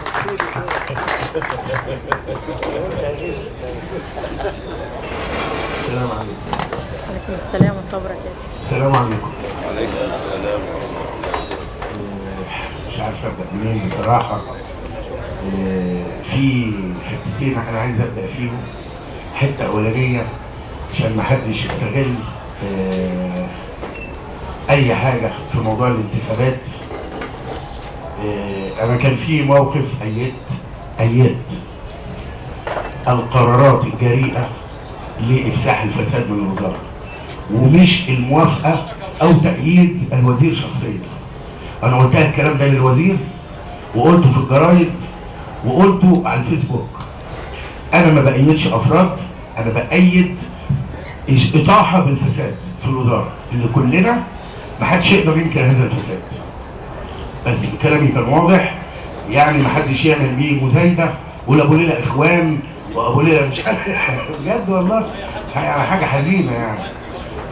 السلام عليكم. عليكم السلام ورحمة الله وبركاته. السلام عليكم. وعليكم السلام. مش عارف ابدا منين بصراحه. في حتتين انا عايز ابدا فيهم. حته اولانيه عشان ما حدش يستغل اي حاجه في موضوع الانتخابات. انا كان في موقف ايدت القرارات الجريئه لافساح الفساد من الوزاره، ومش الموافقه او تأييد الوزير شخصيا. انا قلت الكلام ده للوزير وقلته في الجرايد وقلته على الفيسبوك. انا ما بأيدش افراد، انا بأيد اطاحه بالفساد في الوزاره اللي كلنا ما حدش يقدر ينكر هذا الفساد. بس كلامي كان واضح، يعني ما حدش يعمل بيه مزايده ولا ابو ليلى اخوان وابو ليلى مش عارف بجد والله يعني حاجه حزينه يعني.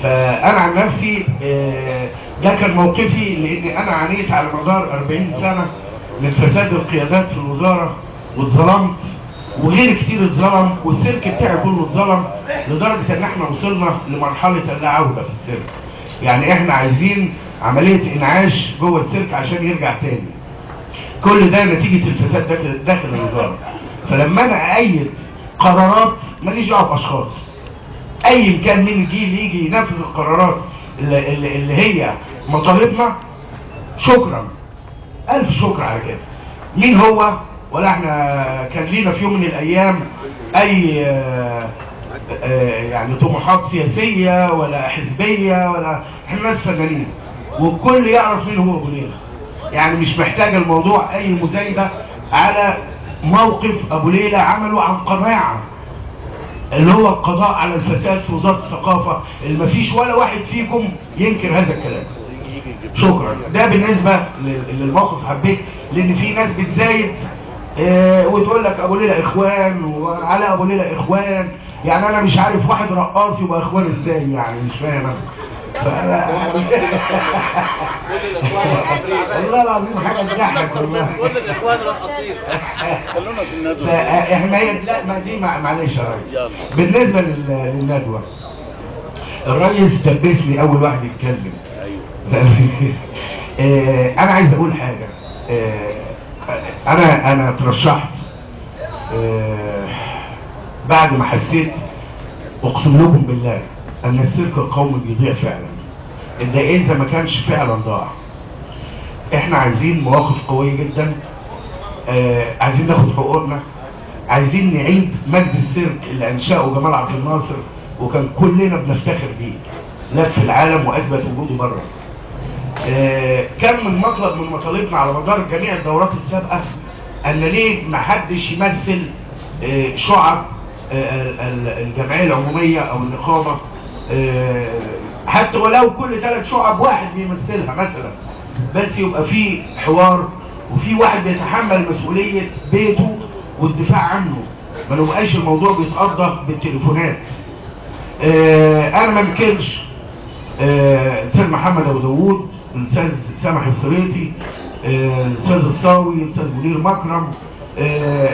فانا عن نفسي ده كان موقفي، لان انا عانيت على مدار 40 سنه من فساد القيادات في الوزاره واتظلمت، وغير كتير اتظلم، والسيرك بتاعي كله اتظلم، لدرجه ان احنا وصلنا لمرحله اللا عوده في السيرك. يعني احنا عايزين عمليه انعاش جوه السيرك عشان يرجع تاني. كل ده نتيجه الفساد داخل الوزاره. فلما انا اأيد قرارات ماليش دعوه باشخاص، ايا كان مين اللي يجي ينفذ القرارات اللي هي مطالبنا، شكرا الف شكر على كده. مين هو؟ ولا احنا كان لينا في يوم من الايام اي يعني طموحات سياسيه ولا حزبيه، ولا احنا ناس فنانين والكل يعرف مين هو ابو ليلى. يعني مش محتاج الموضوع اي مزايده على موقف ابو ليلى عمله عن قناعه، اللي هو القضاء على الفساد في وزاره الثقافه، اللي مفيش ولا واحد فيكم ينكر هذا الكلام. شكرا. ده بالنسبه للموقف. حبيت لان في ناس بتزايد وتقول لك ابو ليلى اخوان وعلى ابو ليلى اخوان. يعني انا مش عارف واحد رقاص يبقى اخوان ازاي، يعني مش فاهم انا. والله العظيم حاجه تضحك والله. كل الاخوان رقاصين. خلونا في الندوه. فاحنا لا ما دي معلش يا ريس. بالنسبه للندوه، الريس تلبسني اول واحد يتكلم. ايوه. انا عايز اقول حاجه. انا اترشحت بعد ما حسيت، اقسم لكم بالله ان السيرك القومي بيضيع فعلا. ده اذا ما كانش فعلا ضاع. احنا عايزين مواقف قويه جدا، عايزين ناخد حقوقنا، عايزين نعيد مجد السيرك اللي انشاه جمال عبد الناصر وكان كلنا بنفتخر بيه، لف العالم واثبت وجوده بره. كان من مطلب من مطالبنا على مدار جميع الدورات السابقه ان ليه ما حدش يمثل شعب الجمعيه العموميه او النقابه، حتى ولو كل 3 شعب واحد بيمثلها مثلا، بس يبقى في حوار وفي واحد بيتحمل مسؤوليه بيته والدفاع عنه، ما نبقاش الموضوع بيتقضى بالتليفونات. انا ما انكرش الاستاذ محمد ابو داوود، الاستاذ سامح الصريطي، الاستاذ الصاوي، الاستاذ منير مكرم،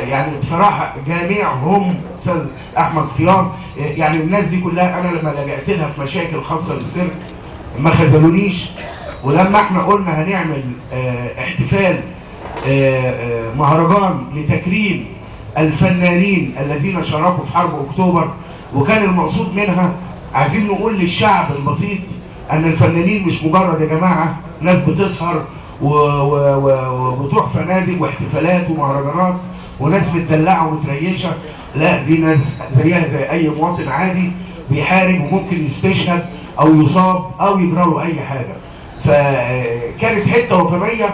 يعني بصراحه جميعهم، استاذ احمد صيام، يعني الناس دي كلها انا لما لجأت لها في مشاكل خاصه بالسيرك ما خذلونيش. ولما احنا قلنا هنعمل احتفال مهرجان لتكريم الفنانين الذين شاركوا في حرب اكتوبر، وكان المقصود منها عايزين نقول للشعب البسيط ان الفنانين مش مجرد يا جماعه ناس بتسهر وبتروح فنادق واحتفالات ومهرجانات وناس متدلعه ومتريشه، لا دي ناس زيها زي اي مواطن عادي بيحارب وممكن يستشهد او يصاب او يجرى له اي حاجه. فكانت حته وطنيه.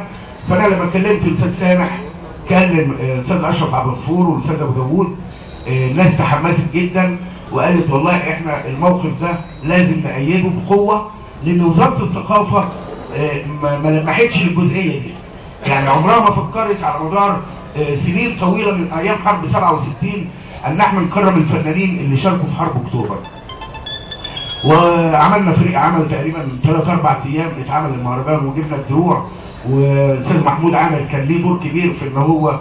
فانا لما كلمت الاستاذ سامح، كلم الاستاذ اشرف عبد الغفور والاستاذ ابو داوود، الناس تحمست جدا وقالت والله احنا الموقف ده لازم نأيده بقوه، لان وزاره الثقافه ما لمحتش الجزئيه دي. يعني عمرها ما فكرت على مدار سنين طويله من ايام حرب 67 ان احنا نكرم الفنانين اللي شاركوا في حرب اكتوبر. وعملنا فريق عمل تقريبا 3-4 ايام اتعمل المهرجان وجبنا الدروع، والاستاذ محمود عامر كان ليه دور كبير في ان هو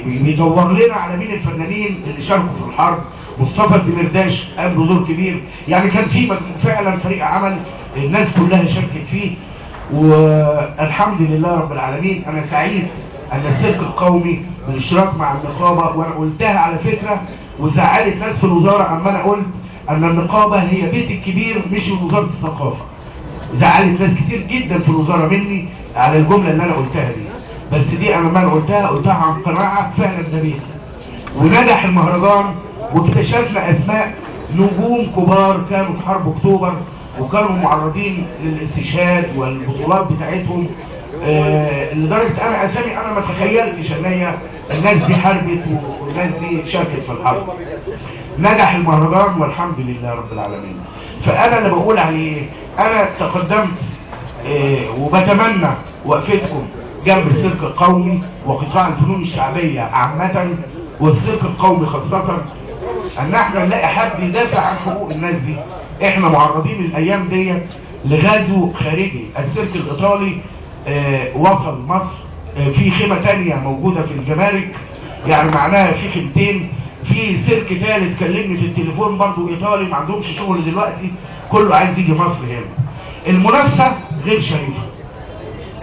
بيدور لنا على مين الفنانين اللي شاركوا في الحرب. مصطفى الدمرداش قام بدور كبير، يعني كان في فعلا فريق عمل الناس كلها شاركت فيه، والحمد لله رب العالمين. انا سعيد ان السيرك القومي بالاشتراك مع النقابه، وانا قلتها على فكره وزعلت ناس في الوزاره اما انا قلت ان النقابه هي بيت الكبير مش وزاره الثقافه. زعلت ناس كتير جدا في الوزاره مني على الجمله اللي انا قلتها دي، بس دي انا ما قلتها عن قناعه فعلا ده بيت. ونجح المهرجان واكتشفنا اسماء نجوم كبار كانوا في حرب اكتوبر وكانوا معرضين للاستشهاد والبطولات بتاعتهم، لدرجه انا اسامي انا ما تخيلتش ان هي الناس دي حاربت والناس دي شاركت في الحرب. نجح المهرجان والحمد لله رب العالمين. فانا اللي بقول عليه انا تقدمت وبتمنى وقفتكم جنب السيرك القومي وقطاع الفنون الشعبيه عامه والسيرك القومي خاصه، ان احنا نلاقي حد يدافع عن حقوق الناس دي. احنا معرضين الايام ديت لغزو خارجي. السيرك الايطالي وصل مصر، في خيمه تانية موجوده في الجمارك، يعني معناها في خيمتين. في سيرك ثالث كلمني في التليفون برضو ايطالي، ما عندهمش شغل دلوقتي، كله عايز يجي مصر هنا. المنافسه غير شريفه.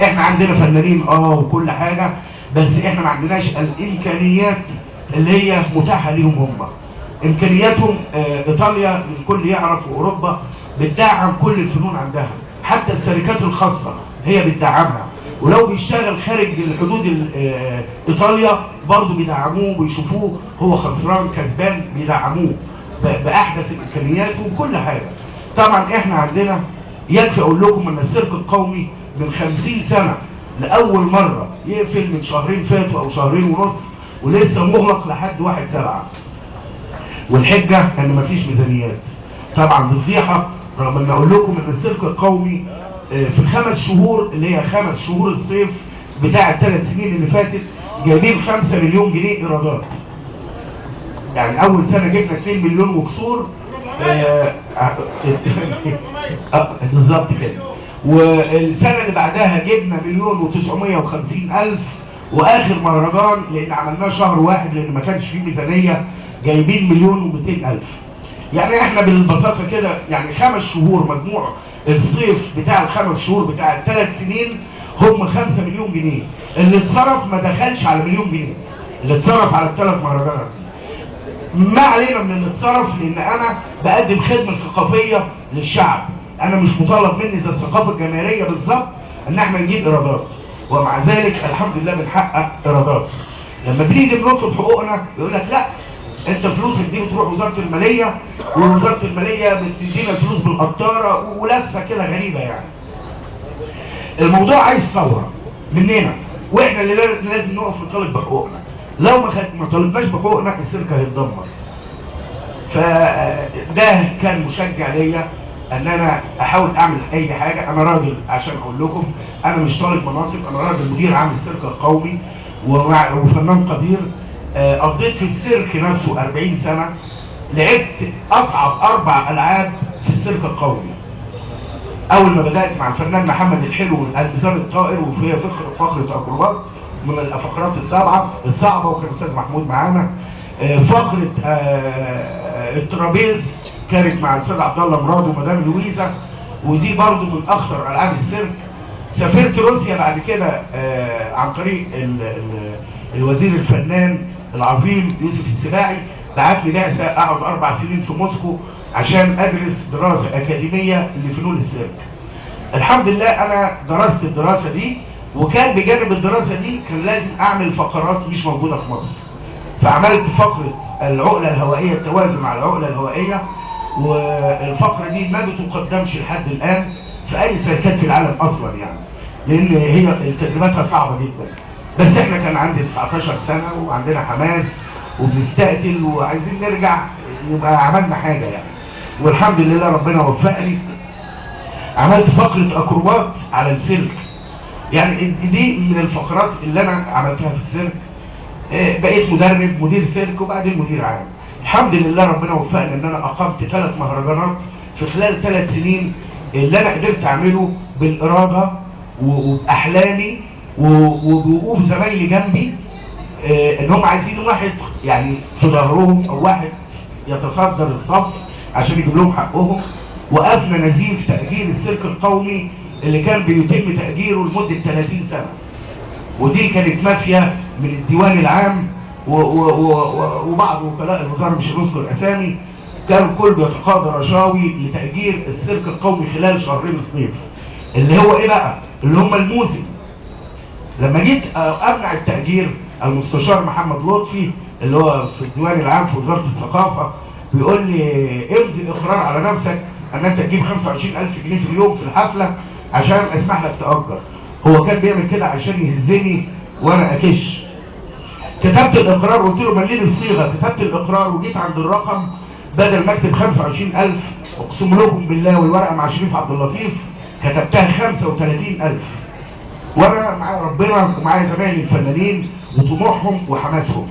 احنا عندنا فنانين وكل حاجه، بس احنا ما عندناش الامكانيات اللي هي متاحه ليهم هم. امكانياتهم ايطاليا الكل يعرف، واوروبا بتدعم كل الفنون عندها، حتى الشركات الخاصه هي بتدعمها، ولو بيشتغل خارج الحدود ايطاليا برضه بيدعموه ويشوفوه هو خسران كسبان، بيدعموه باحدث الامكانيات وكل حاجه. طبعا احنا عندنا يكفي اقول لكم ان السيرك القومي من 50 سنه لاول مره يقفل من شهرين فاتوا او شهرين ونص، ولسه مغلق لحد 1/7. والحجه ان مفيش ميزانيات. طبعا بفضيحه، رغم ان اقول لكم ان السيرك القومي في ال5 شهور اللي هي 5 شهور الصيف بتاع ال3 سنين اللي فاتت جايبين 5 مليون جنيه ايرادات. يعني اول سنه جبنا 2 مليون وكسور بالظبط كده، والسنه اللي بعدها جبنا 1,950,000، واخر مهرجان لان عملناه شهر واحد لان ما كانش فيه ميزانيه جايبين 1,200,000. يعني احنا بالبساطه كده يعني 5 شهور مجموع الصيف بتاع ال5 شهور بتاع ال3 سنين هم 5 مليون جنيه. اللي اتصرف ما دخلش على مليون جنيه اللي اتصرف على ال3 مهرجانات. ما علينا من اللي اتصرف، لان انا بقدم خدمه ثقافيه للشعب. انا مش مطالب مني زي الثقافه الجماهيريه بالظبط ان احنا نجيب ايرادات، ومع ذلك الحمد لله بنحقق ايرادات. لما بنيجي بنطلب حقوقنا يقول لك لا، انت فلوسك دي بتروح وزاره الماليه، ووزاره الماليه بتدينا فلوس بالقطاره، ولفه كده غريبه. يعني الموضوع عايز ثوره مننا، واحنا اللي لازم نقف نطالب بحقوقنا. لو ما طالبناش بحقوقنا السيرك هيتدمر. فده كان مشجع ليا ان انا احاول اعمل اي حاجه. انا راجل عشان اقول لكم انا مش طالب مناصب، انا راجل مدير عام السيرك القومي وفنان قدير. قضيت في السيرك نفسه 40 سنه، لعبت اصعب 4 العاب في السيرك القومي. اول ما بدات مع الفنان محمد الحلو الالبزان الطائر، وفيها فقره اكروبات من الفقرات الصعبه، وكان الاستاذ محمود معانا. فقره الترابيز كانت مع الاستاذ عبد الله مراد ومدام لويزا، ودي برضو من اخطر العاب السيرك. سافرت روسيا بعد كده عن طريق الوزير الفنان العظيم يوسف السباعي، بعت لي بعثه اقعد 4 سنين في موسكو عشان ادرس دراسه اكاديميه لفنون السيرك. الحمد لله انا درست الدراسه دي، وكان بجانب الدراسه دي كان لازم اعمل فقرات مش موجوده في مصر. فعملت فقره العقله الهوائيه، التوازن على العقله الهوائيه، والفقره دي ما بتقدمش لحد الان في اي شركات في العالم اصلا، يعني لان هي تدريباتها صعبه جدا. بس احنا كان عندي 19 سنه وعندنا حماس وبنستقتل وعايزين نرجع يبقى عملنا حاجه يعني. والحمد لله ربنا وفقني، عملت فقره اكروبات على السيرك. يعني دي من الفقرات اللي انا عملتها في السيرك. بقيت مدير سيرك وبعدين مدير عام. الحمد لله ربنا وفقني ان انا اقمت 3 مهرجانات في خلال 3 سنين، اللي انا قدرت اعمله بالاراده وباحلامي وبوقوف زمايلي جنبي ان هم عايزين واحد يعني في ظهرهم او واحد يتصدر الصف عشان يجيب لهم حقهم. وقفنا نزيف تأجير السيرك القومي اللي كان بيتم تأجيره لمدة 30 سنة، ودي كانت مافيا من الديوان العام وبعض وكلاء الوزارة مش هنذكر اسامي، كان الكل بيتقاضى رشاوي لتأجير السيرك القومي خلال شهرين الصيف، اللي هو ايه بقى؟ اللي هم الموسم. لما جيت امنع التأجير، المستشار محمد لطفي اللي هو في الديوان العام في وزارة الثقافة بيقول لي امضي اقرار على نفسك ان انت تجيب 25,000 جنيه في اليوم في الحفلة عشان اسمح لك تأجر. هو كان بيعمل كده عشان يهزني وانا اكش. كتبت الاقرار، قلت له مليني الصيغة، كتبت الاقرار وجيت عند الرقم بدل ما اكتب 25,000 اقسم لكم بالله والورقة مع شريف عبد اللطيف كتبتها 35,000. وانا معايا ربنا ومعايا زمايلي الفنانين وطموحهم وحماسهم،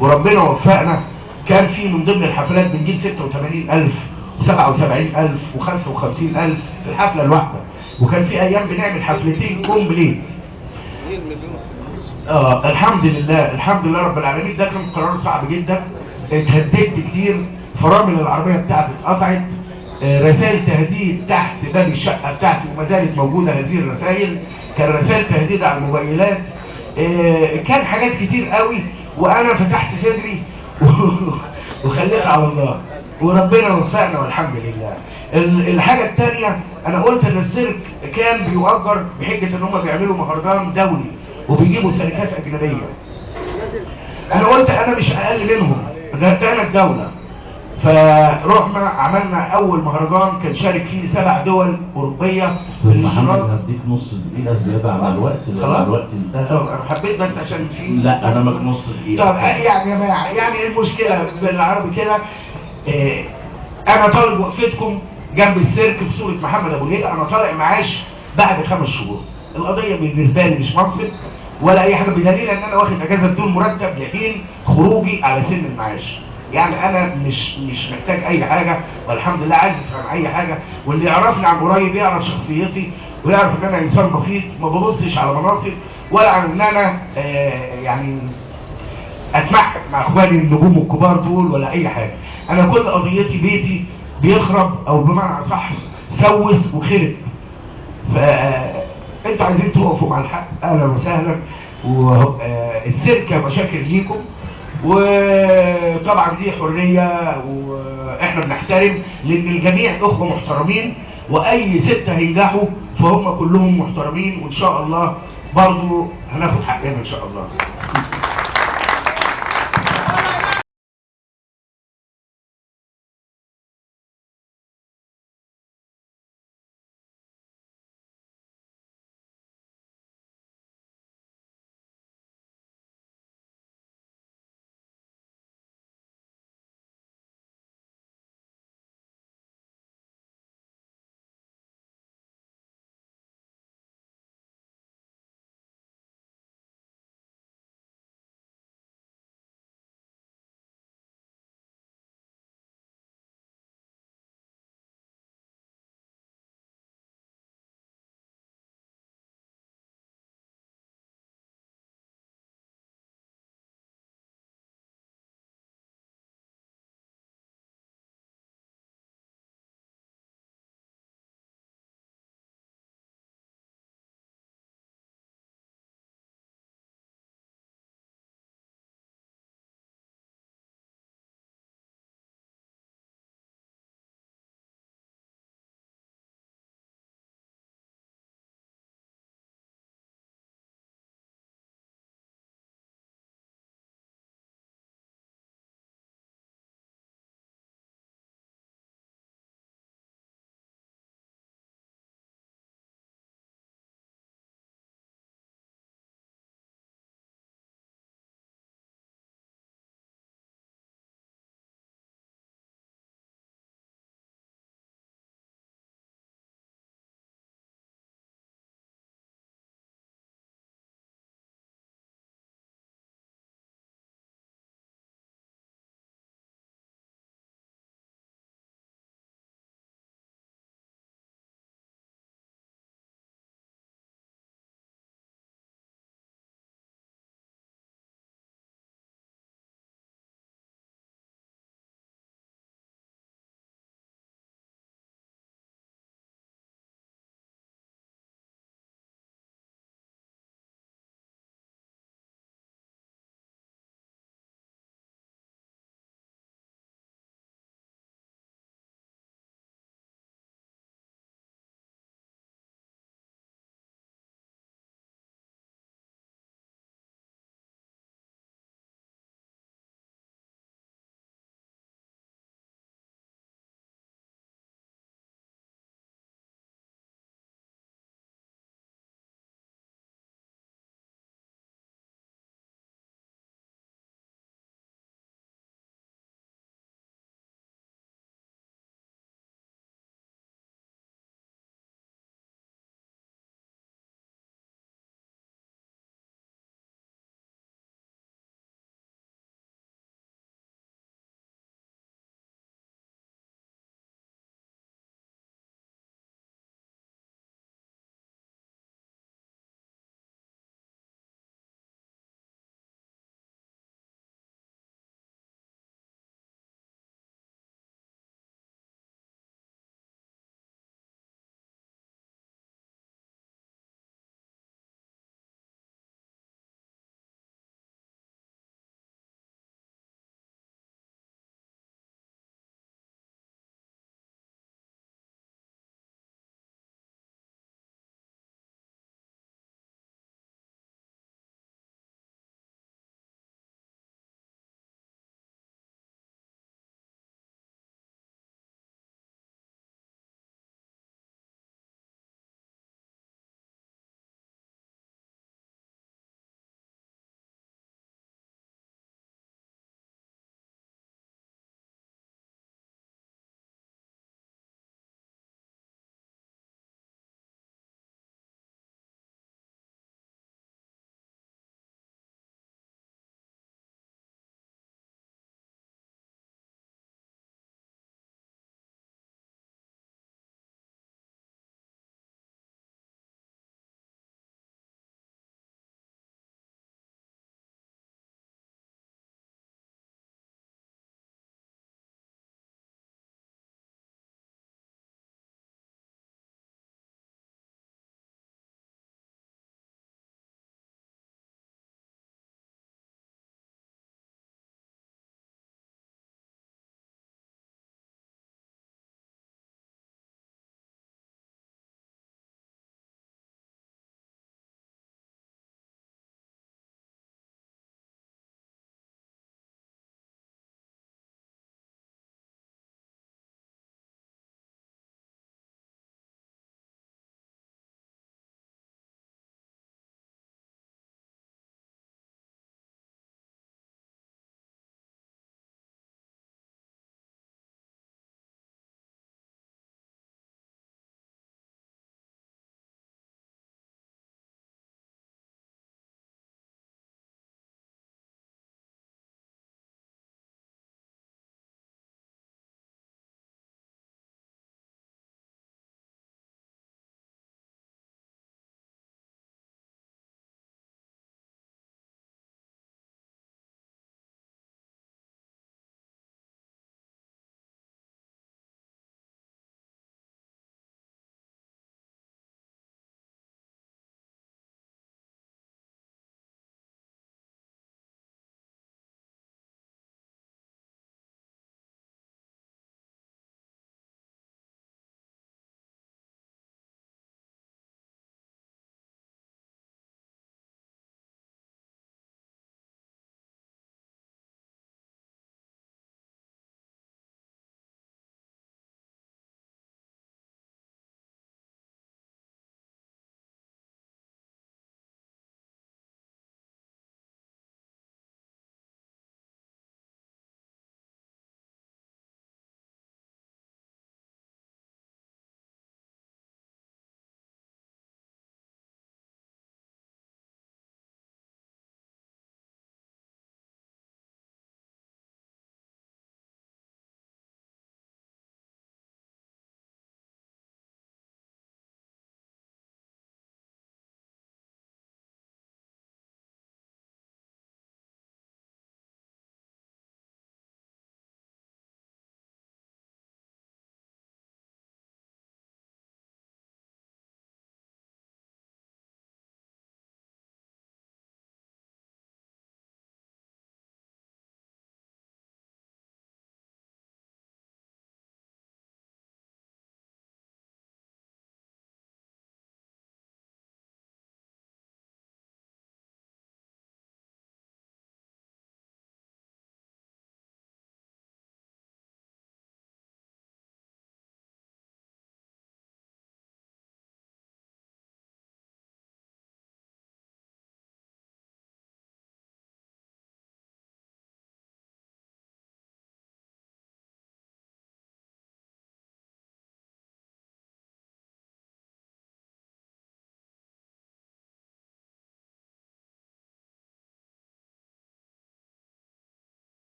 وربنا وفقنا. كان في من ضمن الحفلات بنجيب 86,000 و77,000 و55,000 في الحفلة الواحدة، وكان في ايام بنعمل حفلتين كومبليت. الحمد لله رب العالمين. ده كان قرار صعب جدا، اتهددت كتير، فرامل العربية بتاعتي اتقطعت، رسائل تهديد تحت باب الشقة بتاعتي وما زالت موجودة هذه الرسائل، كان رسائل تهديد على الموبايلات، كان حاجات كتير قوي، وانا فتحت صدري وخليت على الله وربنا وفقنا والحمد لله. الحاجة الثانية انا قلت ان السيرك كان بيؤجر بحجة ان هم بيعملوا مهرجان دولي وبيجيبوا شركات اجنبية. انا قلت انا مش اقل منهم، ده انا الدولة. فروحنا عملنا اول مهرجان كان شارك فيه 7 دول اوروبيه. محمد هديك نص دقيقه زياده عن الوقت لان الوقت انتهى. طب انا حبيت بس عشان في لا انا ماك نص دقيقه. طب يعني يا جماعه يعني ايه المشكله بالعربي كده؟ انا طالب وقفتكم جنب السيرك في صوره محمد ابو ليلى، انا طالع معاش بعد 5 شهور. القضيه بالنسبه لي مش منصب ولا اي حاجه، بدليل ان انا واخد اجازه بدون مرتب لحين خروجي على سن المعاش. يعني انا مش محتاج اي حاجة والحمد لله، عايز افهم اي حاجة، واللي يعرفني عن قريب يعرف شخصيتي ويعرف ان انا انسان بسيط ما ببصش على مناصب ولا عن ان انا يعني اتمحك مع اخواني النجوم الكبار دول ولا اي حاجة. انا كل قضيتي بيتي بيخرب او بمعنى صح سوس وخرب. فانتوا عايزين تقفوا مع الحق اهلا وسهلا، والسيركة مشاكل ليكم، وطبعا دي حرية واحنا بنحترم لان الجميع اخوة محترمين، واي 6 هينجحوا فهم كلهم محترمين، وان شاء الله برضو هناخد حقنا ان شاء الله.